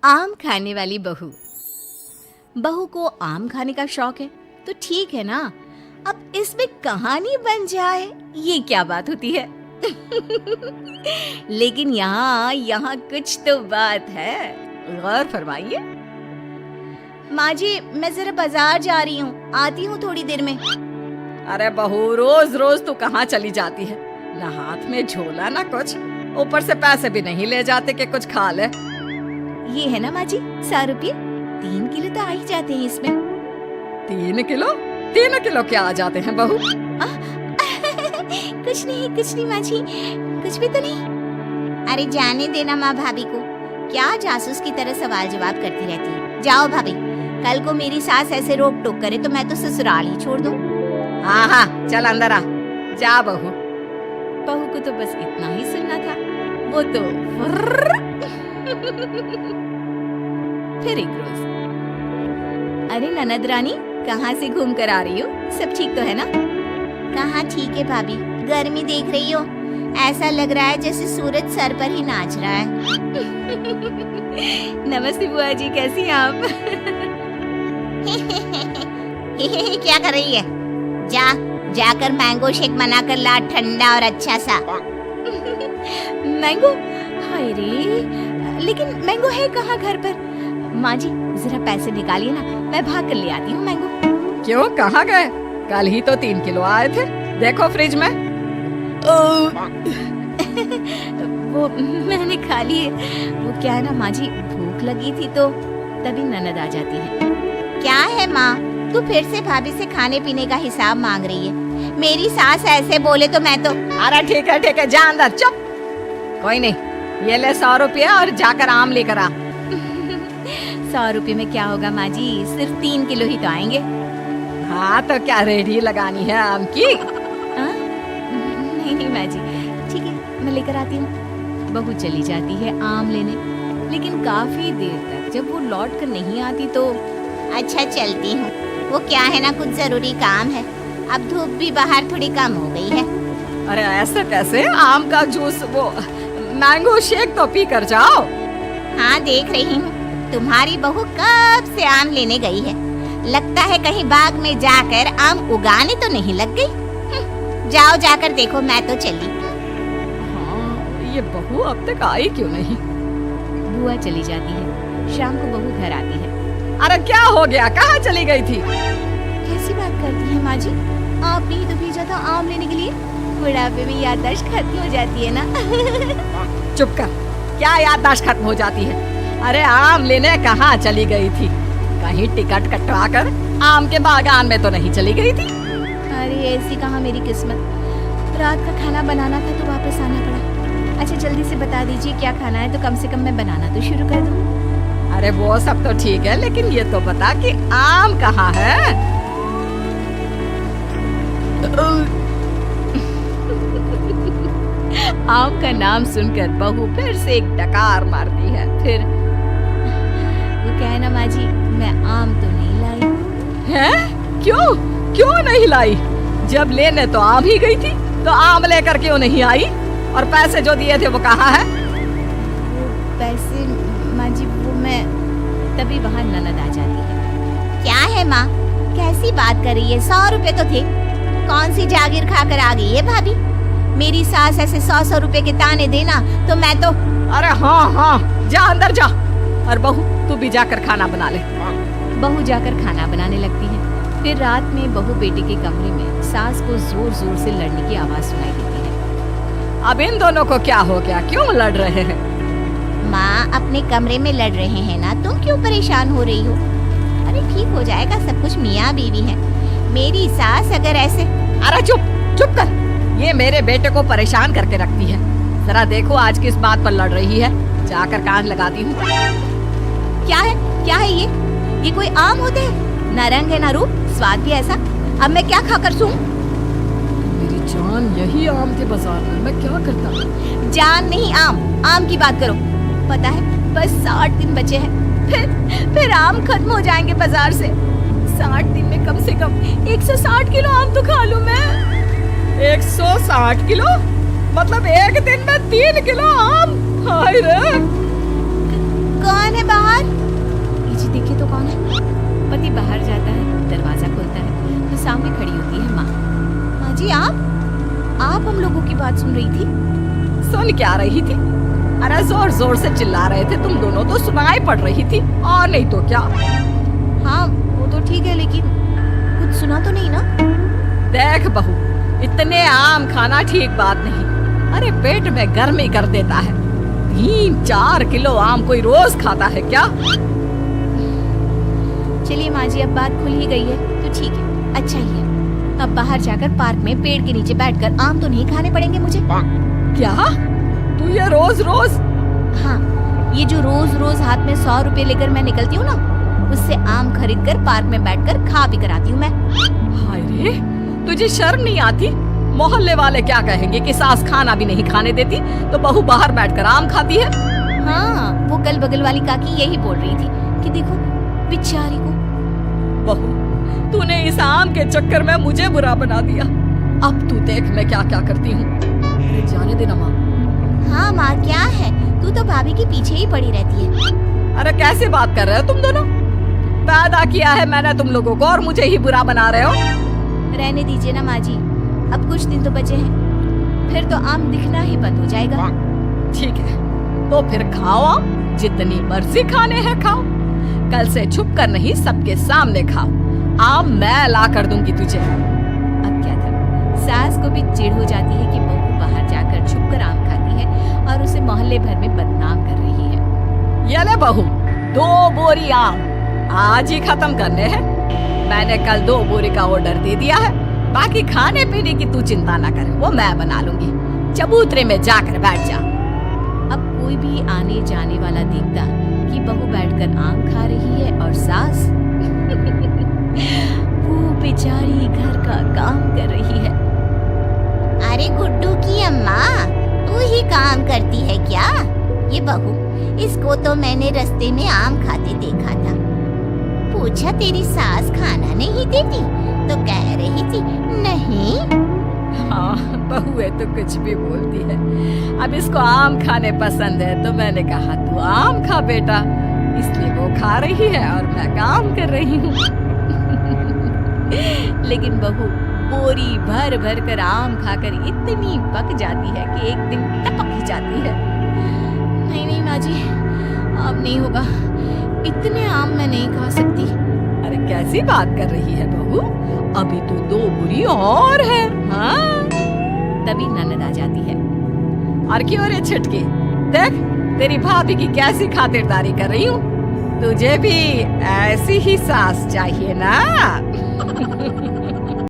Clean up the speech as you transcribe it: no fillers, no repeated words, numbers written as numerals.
आम खाने वाली बहू। बहू को आम खाने का शौक है तो ठीक है ना, अब इसमें कहानी बन जाए ये क्या बात होती है। लेकिन यहाँ कुछ तो बात है, गौर फरमाइए। माँ जी, मैं जरा बाजार जा रही हूँ, आती हूँ थोड़ी देर में। अरे बहू, रोज रोज तू कहाँ चली जाती है? ना हाथ में झोला ना कुछ, ऊपर से पैसे भी नहीं ले जाते कि कुछ खा ले। ये है ना माँ जी 100 रुपये, 3 किलो तो आ ही जाते हैं इसमें। 3 किलो? 3 किलो क्या आ जाते हैं बहू? कुछ नहीं माँ जी, कुछ भी तो नहीं। अरे जाने देना माँ भाभी को, क्या जासूस की तरह सवाल जवाब करती रहती है। जाओ भाभी, कल को मेरी सास ऐसे रोक टोक करे तो मैं तो ससुराल ही छोड़ दूँ। हाँ, चल अंदर आ, जा बहू। बहू को तो बस इतना ही सुनना था, वो तो फिर एक रोज। अरे ननद रानी, कहाँ से घूम कर आ रही हो? सब ठीक तो है ना? कहाँ ठीक है भाभी, गर्मी देख रही हो, ऐसा लग रहा है जैसे सूरज सर पर ही नाच रहा है। नमस्ते बुआ जी, कैसी हैं आप? क्या कर रही है? जाकर मैंगो शेक बना कर ला, ठंडा और अच्छा सा। मैंगो? हाय रे, लेकिन मैंगो है कहाँ घर पर? माँ जी जरा पैसे निकालिए ना, मैं भाग कर ले आती हूँ मैंगो। क्यों, कहाँ गए? कल ही तो 3 किलो आए थे, देखो फ्रिज में। वो मैंने खा लिए। वो क्या है ना माँ जी, भूख लगी थी तो तभी ननद आ जाती है। क्या है माँ, तू फिर से भाभी से खाने पीने का हिसाब मांग रही है? मेरी सास ऐसे बोले तो मैं तो। अरे ठीक है, जा अंदर, चुप। कोई नहीं, ये ले 100 रुपया और जाकर आम लेकर आ। 100 रुपये में क्या होगा माँ जी, सिर्फ 3 किलो ही तो आएंगे। हाँ तो क्या रेडी लगानी है आम की? नहीं माँ जी, ठीक है, मैं लेकर आती हूँ। बहू चली जाती है आम लेने, लेकिन काफी देर तक जब वो लौट कर नहीं आती तो अच्छा चलती हूँ, वो क्या है ना, कुछ जरूरी काम है। अब धूप भी बाहर थोड़ी कम हो गई है। अरे ऐसे कैसे? आम का जूस, वो मैंगो शेक तो पी कर जाओ। हाँ देख रही हूँ, तुम्हारी बहू कब से आम लेने गई है, लगता है कहीं बाग में जाकर आम उगाने तो नहीं लग गई। जाओ जाकर देखो, मैं तो चली। हाँ, ये बहू अब तक आई क्यों नहीं? बुआ चली जाती है, शाम को बहू घर आती है। अरे क्या हो गया, कहाँ चली गई थी? कैसी बात करती है माँ जी, आपने ही तो भेजा था आम लेने के लिए। बुढ़ापे में याददाश्त खत्म हो जाती है ना। चुप कर, क्या याददाश्त खत्म हो जाती है? अरे आम लेने कहाँ चली गई थी? कहीं टिकट कटवा कर आम के बागान में तो नहीं चली गई थी? अरे ऐसी कहाँ मेरी किस्मत, रात का खाना बनाना था तो वापस आना पड़ा। अच्छा जल्दी से बता दीजिए क्या खाना है तो कम से कम मैं बनाना तो शुरू कर दूँ। अरे वो सब तो ठीक है, लेकिन ये तो बता कि आम कहाँ है? आम का नाम सुनकर बहू फिर से एक डकार मारती है। फिर वो क्या है ना माँ जी, मैं आम तो नहीं लाई। हैं? क्यों नहीं लाई? जब लेने तो आम ही गई थी, तो आम लेकर क्यों नहीं आई? और पैसे जो दिए थे वो कहाँ है? वो पैसे माँ जी, वो मैं तभी वहाँ ननद आ जाती है। क्या है माँ, कैसी बात कर रही है? 100 रुपए तो थे, कौन सी जागीर खाकर आ गई है भाभी? मेरी सास ऐसे 100 रुपए के ताने देना तो मैं तो। अरे हाँ, जा अंदर जा, और बहू तू भी जाकर खाना बना ले। बहू जाकर खाना बनाने लगती है। फिर रात में बहू बेटे के कमरे में सास को जोर जोर से लड़ने की आवाज सुनाई देती है। अब इन दोनों को क्या हो गया, क्यों लड़ रहे हैं? माँ अपने कमरे में लड़ रहे हैं ना, तुम क्यों परेशान हो रही हो? अरे ठीक हो जाएगा सब कुछ, मियाँ बीवी हैं। मेरी सास अगर ऐसे। अरे चुप कर, ये मेरे बेटे को परेशान करके रखती है। जरा देखो आज किस बात पर लड़ रही है, जाकर कान लगाती हूँ। क्या है ये कोई आम होते हैं? ना रंग है ना रूप, स्वाद भी ऐसा। अब मैं क्या खाकर सूं? मेरी जान, यही आम थे बाजार में, मैं क्या करता? जान नहीं, आम की बात करो। पता है बस 60 दिन बचे हैं, फिर आम खत्म हो जाएंगे बाजार से। 60 दिन में कम से कम 160 किलो आम तो खा लूं मैं। 160 किलो? मतलब एक दिन में 3 किलो आम? हाय रे। कौन है बाहर? पति बाहर जाता है, दरवाजा खोलता है तो सामने खड़ी होती है माँ। माँ जी आप हम लोगों की बात सुन रही थी? सुन क्या रही थी? अरे जोर जोर से चिल्ला रहे थे तुम दोनों, तो सुनाई पड़ रही थी, और नहीं तो क्या। हाँ वो तो ठीक है, लेकिन कुछ सुना तो नहीं ना? देख बहू, इतने आम खाना ठीक बात नहीं। अरे पेट में गर्मी कर देता है। 3-4 किलो आम कोई रोज खाता है क्या? चलिए माँ जी, अब बात खुल ही गई है तो ठीक है, अच्छा ही है। अब बाहर जाकर पार्क में पेड़ के नीचे बैठकर आम तो नहीं खाने पड़ेंगे मुझे। क्या तू ये रोज रोज? हाँ, ये जो रोज रोज हाथ में 100 रुपए लेकर मैं निकलती हूँ ना, उससे आम खरीद कर पार्क में बैठकर खा भी कर आती हूँ मैं। हाय रे, तुझे शर्म नहीं आती? मोहल्ले वाले क्या कहेंगे कि सास खाना भी नहीं खाने देती तो बहू बाहर बैठकर आम खाती है। हाँ, वो कल बगल वाली काकी यही बोल रही थी कि देखो बेचारी को। बहू, तूने इस आम के चक्कर में मुझे बुरा बना दिया। अब तू देख मैं क्या क्या करती हूँ। जाने देना माँ। हाँ माँ, क्या है, तू तो भाभी के पीछे ही पड़ी रहती है। अरे कैसे बात कर रहे हो तुम दोनों? पैदा किया है मैंने तुम लोगों को और मुझे ही बुरा बना रहे हो। रहने दीजिए ना माँ जी, अब कुछ दिन तो बचे हैं, फिर तो आम दिखना ही बंद हो जाएगा। ठीक है, तो फिर खाओ आम, जितनी मर्जी खाने हैं खाओ। कल से छुप कर नहीं, सबके सामने खाओ। आम मैं ला कर दूंगी तुझे। अब क्या था, सास को भी चिढ़ हो जाती है कि बहू बाहर जाकर छुप कर आम खाती है और उसे मोहल्ले भर में बदनाम कर रही है। ये ले बहू, 2 बोरी आम आज ही खत्म करने हैं। मैंने कल 2 बोरी का ऑर्डर दे दिया है। बाकी खाने पीने की तू चिंता ना कर, वो मैं बना लूंगी। चबूतरे में जाकर बैठ जा। अब कोई भी आने जाने वाला देखता कि बहू बैठकर आम खा रही है और सास वो बेचारी घर का काम कर रही है। अरे गुड्डू की अम्मा, तू ही काम करती है क्या? ये बहू, इसको तो मैंने रास्ते में आम खाते देखा था। पूछा तेरी सास खाना नहीं देती तो कह रही थी नहीं। हाँ, बहू है तो कुछ भी बोलती है। अब इसको आम खाने पसंद है तो मैंने कहा तू आम खा बेटा, इसलिए वो खा रही है और मैं काम कर रही हूँ। लेकिन बहू बोरी भर भर कर आम खाकर इतनी पक जाती है कि एक दिन टपक ही जाती है। नहीं नहीं माँ जी, अब नहीं होगा, इतने आम मैं नहीं खा सकती। अरे कैसी बात कर रही है बहू, अभी तो 2 बोरी और है। हाँ, तभी ननद आ जाती है। और क्यों रे छुटकी, देख तेरी भाभी की कैसी खातिरदारी कर रही हूँ। तुझे भी ऐसी ही सास चाहिए ना?